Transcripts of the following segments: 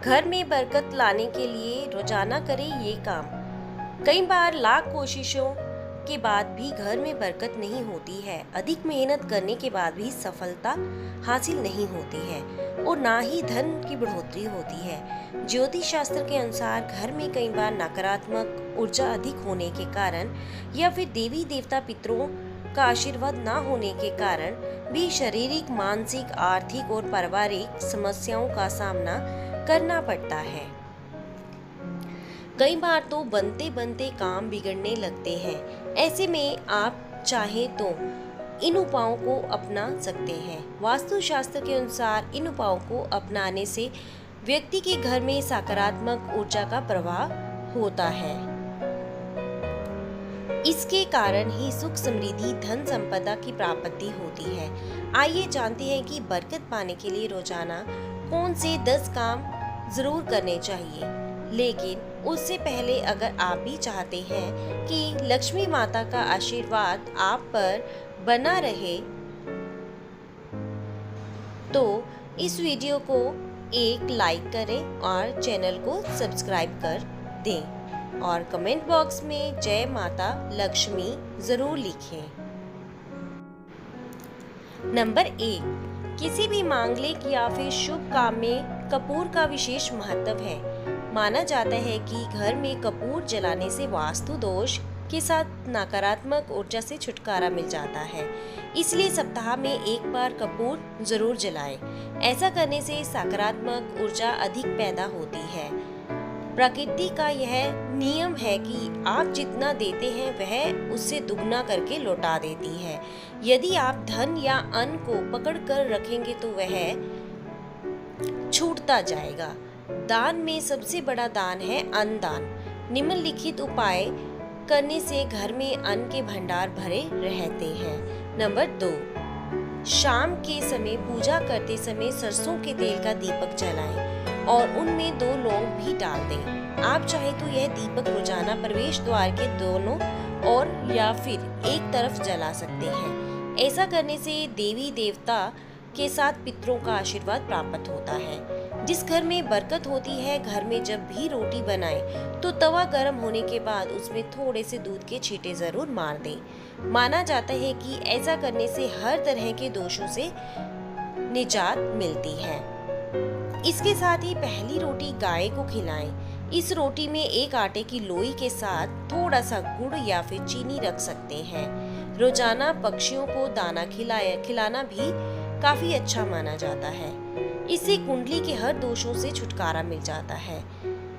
घर में बरकत लाने के लिए रोजाना करें ये काम। कई बार लाख कोशिशों के बाद भी घर में बरकत नहीं होती है। अधिक मेहनत करने के बाद भी सफलता हासिल नहीं होती है और ना ही धन की बढ़ोतरी होती है। ज्योतिष शास्त्र के अनुसार घर में कई बार नकारात्मक ऊर्जा अधिक होने के कारण या फिर देवी देवता पितरों का आशीर्वाद ना होने के कारण भी शारीरिक, मानसिक, आर्थिक और पारिवारिक समस्याओं का सामना करना पड़ता है। कई बार तो बनते बनते काम बिगड़ने लगते हैं। ऐसे में आप चाहें तो इन उपायों को अपना सकते हैं। वास्तु शास्त्र के अनुसार इन उपायों को अपनाने से व्यक्ति के घर में सकारात्मक ऊर्जा का प्रवाह होता है। इसके कारण ही सुख, समृद्धि, धन संपदा की प्राप्ति होती है। आइए जानते हैं कि बरकत पाने के लिए रोजाना कौन से 10 काम जरूर करने चाहिए। लेकिन उससे पहले अगर आप भी चाहते हैं कि लक्ष्मी माता का आशीर्वाद आप पर बना रहे तो इस वीडियो को एक लाइक करें और चैनल को सब्सक्राइब कर दें और कमेंट बॉक्स में जय माता लक्ष्मी जरूर लिखें। नंबर 1, किसी भी मांगलिक या फिर शुभ काम में कपूर का विशेष महत्व है। माना जाता है कि घर में कपूर जलाने से वास्तु दोष के साथ नकारात्मक ऊर्जा से छुटकारा मिल जाता है। इसलिए सप्ताह में एक बार कपूर जरूर जलाएं। ऐसा करने से सकारात्मक ऊर्जा अधिक पैदा होती है। प्रकृति का यह नियम है कि आप जितना देते हैं वह उससे दुगना करके लौटा देती है। यदि आप धन या अन्न को पकड़ कर रखेंगे तो वह छूटता जाएगा। दान में सबसे बड़ा दान है अन्न दान। निम्नलिखित उपाय करने से घर में अन्न के भंडार भरे रहते हैं। नंबर 2, शाम के समय पूजा करते समय सरसों के तेल का दीपक जलाएं और उनमें 2 लौंग भी डाल दें। आप चाहे तो यह दीपक रोजाना प्रवेश द्वार के दोनों ओर या फिर एक तरफ जला सकते हैं। ऐसा करने से देवी देवता के साथ पितरों का आशीर्वाद प्राप्त होता है। जिस घर में बरकत होती है, घर में जब भी रोटी बनाएं तो तवा गर्म होने के बाद उसमें थोड़े से दूध के छींटे जरूर मार दें। माना जाता है कि ऐसा करने से हर तरह के दोषों से निजात मिलती है। इसके साथ ही पहली रोटी गाय को खिलाएं। इस रोटी में एक आटे की लोई के साथ थोड़ा सा गुड़ या फिर चीनी रख सकते हैं। रोजाना पक्षियों को दाना खिलाना भी काफी अच्छा माना जाता है। इससे कुंडली के हर दोषों से छुटकारा मिल जाता है।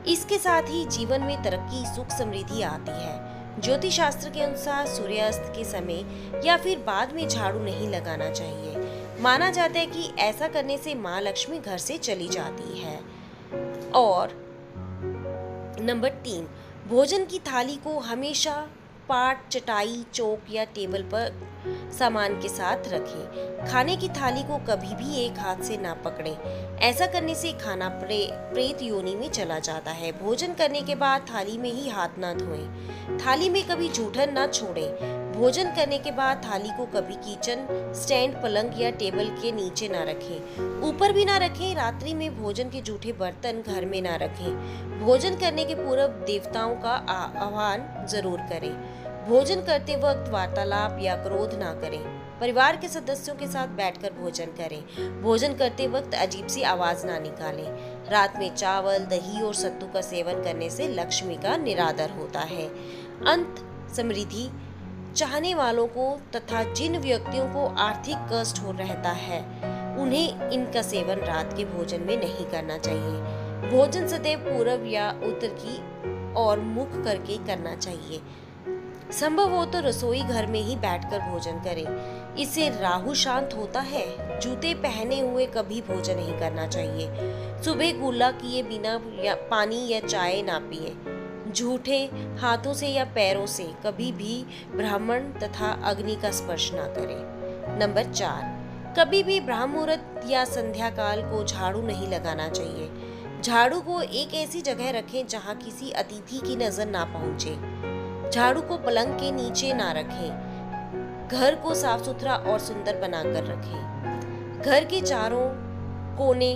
इसके साथ ही जीवन में तरक्की, सुख, समृद्धि आती है। ज्योतिष शास्त्र के अनुसार सूर्यास्त के समय या फिर बाद में झाड़ू नहीं लगाना चाहिए। माना जाता है कि ऐसा करने से माँ लक्ष्मी घर से चली जाती है। और नंबर 3, भोजन की थाली को हमेशा पाट, चटाई, चौक या टेबल पर सामान के साथ रखें। खाने की थाली को कभी भी एक हाथ से ना पकड़ें। ऐसा करने से खाना प्रेत योनि में चला जाता है। भोजन करने के बाद थाली में ही हाथ ना धोएं। थाली में कभी जूठन ना छोड़ें। भोजन करने के बाद थाली को कभी किचन स्टैंड, पलंग या टेबल के नीचे ना रखें। ऊपर भी ना रखें। रात्रि में भोजन के जूठे बर्तन घर में ना रखें। भोजन करने के पूर्व देवताओं का आह्वान जरूर करें। भोजन करते वक्त वार्तालाप या क्रोध ना करें। परिवार के सदस्यों के साथ बैठकर भोजन करें। भोजन करते वक्त अजीब सी आवाज ना निकालें। रात में चावल, दही और सत्तू का सेवन करने से लक्ष्मी का निरादर होता है। अंत समृद्धि चाहने वालों को तथा जिन व्यक्तियों को आर्थिक कष्ट हो रहता है उन्हें इनका सेवन रात के भोजन में नहीं करना चाहिए। भोजन सदैव पूर्व या उत्तर की ओर मुख करके करना चाहिए। संभव हो तो रसोई घर में ही बैठकर भोजन करें। इससे राहु शांत होता है। जूते पहने हुए कभी भोजन नहीं करना चाहिए। सुबह कुल्ला किए बिना या पानी या चाय ना पिए। झूठे हाथों से या पैरों से कभी भी ब्राह्मण तथा अग्नि का स्पर्श ना करें। नंबर 4, कभी भी ब्रह्म मुहूर्त या संध्या काल को झाड़ू नहीं लगाना चाहिए। झाड़ू को एक ऐसी जगह रखें जहां किसी अतिथि की नजर ना पहुंचे। झाड़ू को पलंग के नीचे ना रखें। घर को साफ सुथरा और सुंदर बनाकर रखें। घर के चारों कोने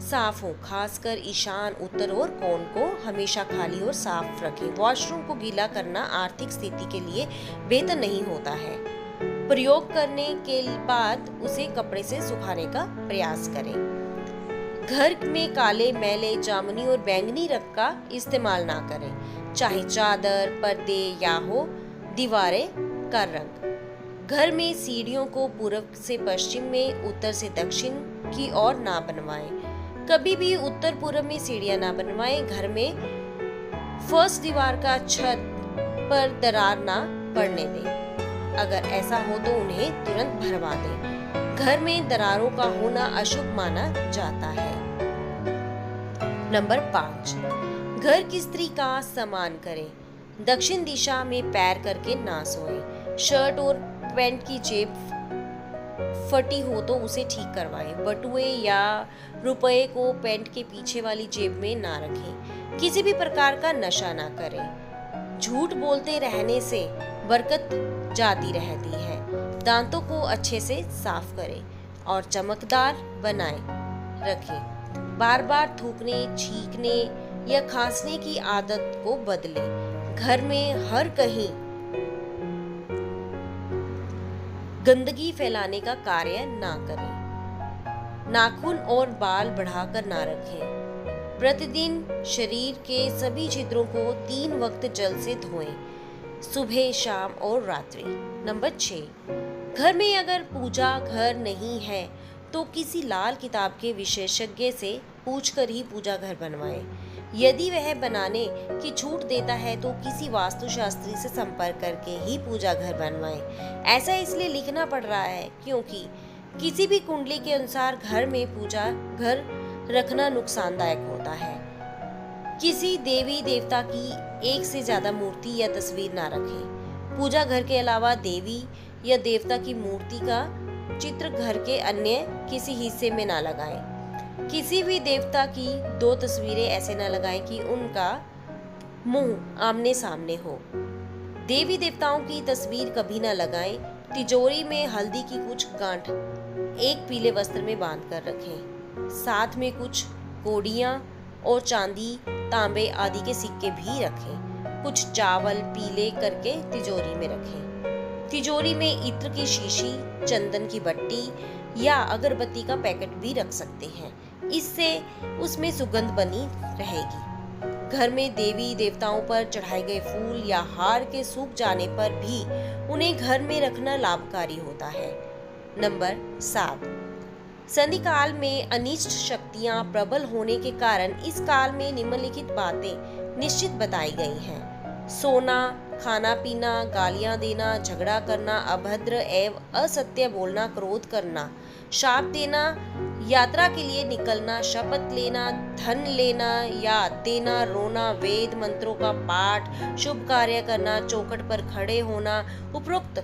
साफ हो, खासकर ईशान, उत्तर और कोण को हमेशा खाली और साफ रखें। वॉशरूम को गीला करना आर्थिक स्थिति के लिए बेहतर नहीं होता है। प्रयोग करने के बाद उसे कपड़े से सुखाने का प्रयास करें। घर में काले, मैले, जामुनी और बैंगनी रंग का इस्तेमाल ना करें, चाहे चादर, पर्दे या हो दीवारें का रंग। घर में सीढ़ियों को पूर्व से पश्चिम में, उत्तर से दक्षिण की ओर ना बनवाएं। कभी भी उत्तर पूर्व में सीढ़ियां ना बनवाएं। घर में फर्स्ट दीवार का छत पर दरार ना पड़ने दें। अगर ऐसा हो तो उन्हें तुरंत भरवा दें। घर में दरारों का होना अशुभ माना जाता है। नंबर 5, घर की स्त्री का सम्मान करें। दक्षिण दिशा में पैर करके ना सोएं। शर्ट और पैंट की जेब फटी हो तो उसे ठीक करवाएं। बटुए या रुपए को पैंट के पीछे वाली जेब में ना रखें। किसी भी प्रकार का नशा ना करें। झूठ बोलते रहने से बरकत जाती रहती है। दांतों को अच्छे से साफ करें और चमकदार बनाए रखें। बार बार थूकने, छींकने या खांसने की आदत को बदलें। घर में हर कहीं गंदगी फैलाने का कार्य ना करें। नाखून और बाल बढ़ाकर ना रखें। प्रतिदिन शरीर के सभी छिद्रों को 3 वक्त जल से धोएं, सुबह, शाम और रात्रि। नंबर 6, घर में अगर पूजा घर नहीं है तो किसी लाल किताब के विशेषज्ञ से पूछकर ही पूजा घर बनवाएं। यदि वह बनाने की छूट देता है तो किसी वास्तुशास्त्री से संपर्क करके ही पूजा घर बनवाएं। ऐसा इसलिए लिखना पड़ रहा है क्योंकि किसी भी कुंडली के अनुसार घर में पूजा घर रखना नुकसानदायक होता है। किसी देवी देवता की एक से ज्यादा मूर्ति या तस्वीर ना रखें। पूजा घर के अलावा देवी या देवता की मूर्ति का चित्र घर के अन्य किसी हिस्से में ना लगाएं। किसी भी देवता की 2 तस्वीरें ऐसे न लगाएं कि उनका मुंह आमने सामने हो। देवी देवताओं की तस्वीर कभी न लगाएं। तिजोरी में हल्दी की कुछ गांठ एक पीले वस्त्र में बांध कर रखें। साथ में कुछ कौड़ियां और चांदी, तांबे आदि के सिक्के भी रखें। कुछ चावल पीले करके तिजोरी में रखें। तिजोरी में इत्र की शीशी, चंदन की बट्टी या अगरबत्ती का पैकेट भी रख सकते हैं। इससे उसमें सुगंध बनी रहेगी। घर में देवी देवताओं पर चढ़ाए गए फूल या हार के सूख जाने पर भी उन्हें घर में रखना लाभकारी होता है। नंबर 7, संधि काल में अनिष्ट शक्तियां प्रबल होने के कारण इस काल में निम्नलिखित बातें निश्चित बताई गई हैं। सोना, खाना पीना, गालियां देना, झगड़ा करना, अभद्र एवं असत्य बोलना, क्रोध करना, शाप देना, यात्रा के लिए निकलना, शपथ लेना, धन लेना या देना, रोना, वेद मंत्रों का पाठ, शुभ कार्य करना, चौखट पर खड़े होना। उपरोक्त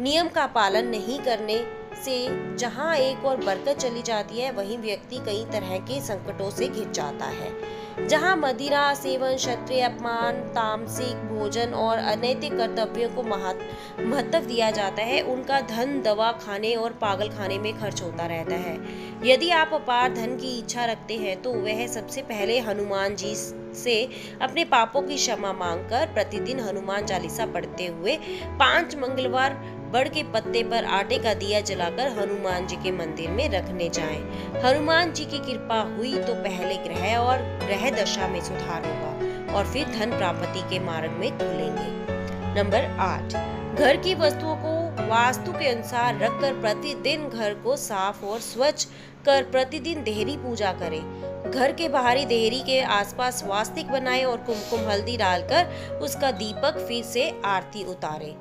नियम का पालन नहीं करने से जहां एक और बरकत चली जाती है वहीं व्यक्ति कई तरह के संकटों से घिर जाता है। जहां मदिरा सेवन, क्षत्रिय अपमान, तामसिक भोजन और अनैतिक कर्तव्यों को महत्व दिया जाता है, उनका धन दवा खाने और पागल खाने में खर्च होता रहता है। यदि आप अपार धन की इच्छा रखते हैं तो वह सबसे पहले हनुमान जी से अपने पापों की क्षमा मांगकर प्रतिदिन हनुमान चालीसा पढ़ते हुए 5 मंगलवार बड़ के पत्ते पर आटे का दिया जलाकर हनुमान जी के मंदिर में रखने जाएं। हनुमान जी की कृपा हुई तो पहले ग्रह और ग्रह दशा में सुधार होगा और फिर धन प्राप्ति के मार्ग में खुलेंगे। नंबर 8, घर की वस्तुओं को वास्तु के अनुसार रखकर प्रतिदिन घर को साफ और स्वच्छ कर प्रतिदिन देहरी पूजा करें। घर के बाहरी देहरी के आसपास स्वास्तिक बनाएं और कुमकुम हल्दी डालकर उसका दीपक फिर से आरती उतारें।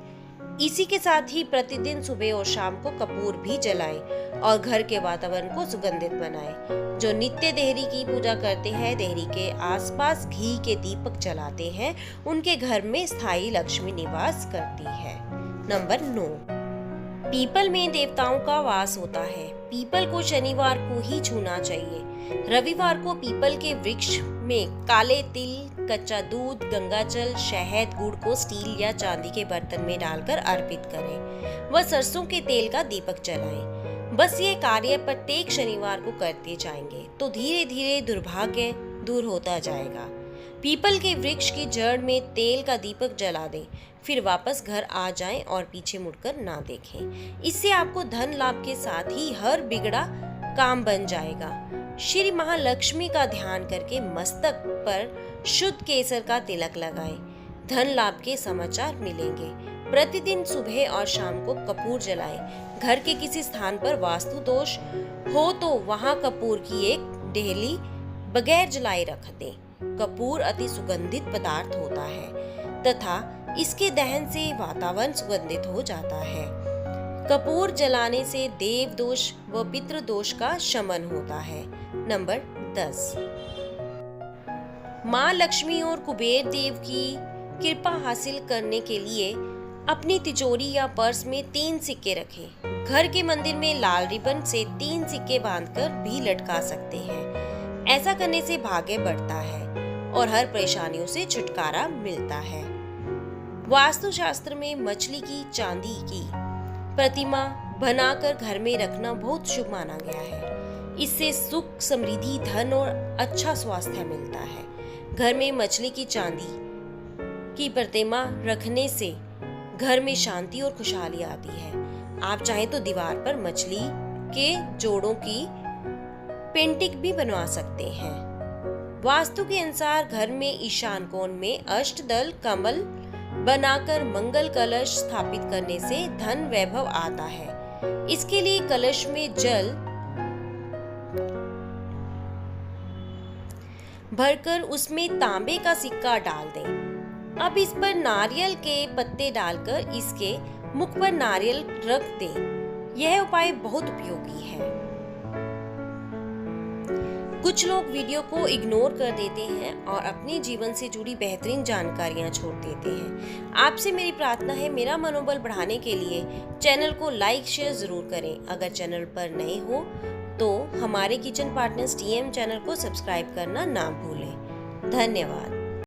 इसी के साथ ही प्रतिदिन सुबह और शाम को कपूर भी जलाएं और घर के वातावरण को सुगंधित बनाएं। जो नित्य देहरी की पूजा करते हैं, देहरी के आसपास घी के दीपक जलाते हैं, उनके घर में स्थायी लक्ष्मी निवास करती है। नंबर 9, पीपल में देवताओं का वास होता है। पीपल को शनिवार को ही छूना चाहिए। रविवार को पीपल के वृक्ष में काले तिल, कच्चा दूध, गंगाजल, शहद, गुड़ को स्टील या चांदी के बर्तन में डालकर अर्पित करें व सरसों के तेल का दीपक जलाएं। बस ये कार्य प्रत्येक शनिवार को करते जाएंगे तो धीरे धीरे दुर्भाग्य दूर होता जाएगा। पीपल के वृक्ष की जड़ में तेल का दीपक जला दें, फिर वापस घर आ जाएं और पीछे मुड़कर ना देखें। इससे आपको धन लाभ के साथ ही हर बिगड़ा काम बन जाएगा। श्री महालक्ष्मी का ध्यान करके मस्तक पर शुद्ध केसर का तिलक लगाएं। धन लाभ के समाचार मिलेंगे। प्रतिदिन सुबह और शाम को कपूर जलाएं। घर के किसी स्थान पर वास्तु दोष हो तो वहां कपूर की एक ढेली बगैर जलाए रख दें। कपूर अति सुगंधित पदार्थ होता है तथा इसके दहन से वातावरण सुगंधित हो जाता है। कपूर जलाने से देव दोष व पितृ दोष का शमन होता है। नंबर 10, माँ लक्ष्मी और कुबेर देव की कृपा हासिल करने के लिए अपनी तिजोरी या पर्स में 3 सिक्के रखें। घर के मंदिर में लाल रिबन से 3 सिक्के बांधकर भी लटका सकते हैं। ऐसा करने से भाग्य बढ़ता है और हर परेशानियों से छुटकारा मिलता है। वास्तुशास्त्र में मछली की चांदी की प्रतिमा बनाकर घर में रखना बहुत शुभ माना गया है। इससे सुख, समृद्धि, धन और अच्छा स्वास्थ्य मिलता है। घर में मछली की चांदी की प्रतिमा रखने से घर में शांति और खुशहाली आती है। आप चाहें तो दीवार पर मछली के जोड़ों की पेंटिंग भी बनवा सकते हैं। वास्तु के अनुसार घर में ईशान कोण में अष्टदल कमल बनाकर मंगल कलश स्थापित करने से धन वैभव आता है। इसके लिए कलश में जल भरकर उसमें तांबे का सिक्का डाल दें। अब इस पर नारियल के पत्ते डालकर इसके मुख पर नारियल रख दें। यह उपाय बहुत उपयोगी है। कुछ लोग वीडियो को इग्नोर कर देते हैं और अपने जीवन से जुड़ी बेहतरीन जानकारियां छोड़ देते हैं। आपसे मेरी प्रार्थना है, मेरा मनोबल बढ़ाने के लिए चैनल को लाइक शेयर जरूर करें। अगर चैनल पर नए हो तो हमारे किचन पार्टनर्स TM चैनल को सब्सक्राइब करना ना भूलें। धन्यवाद।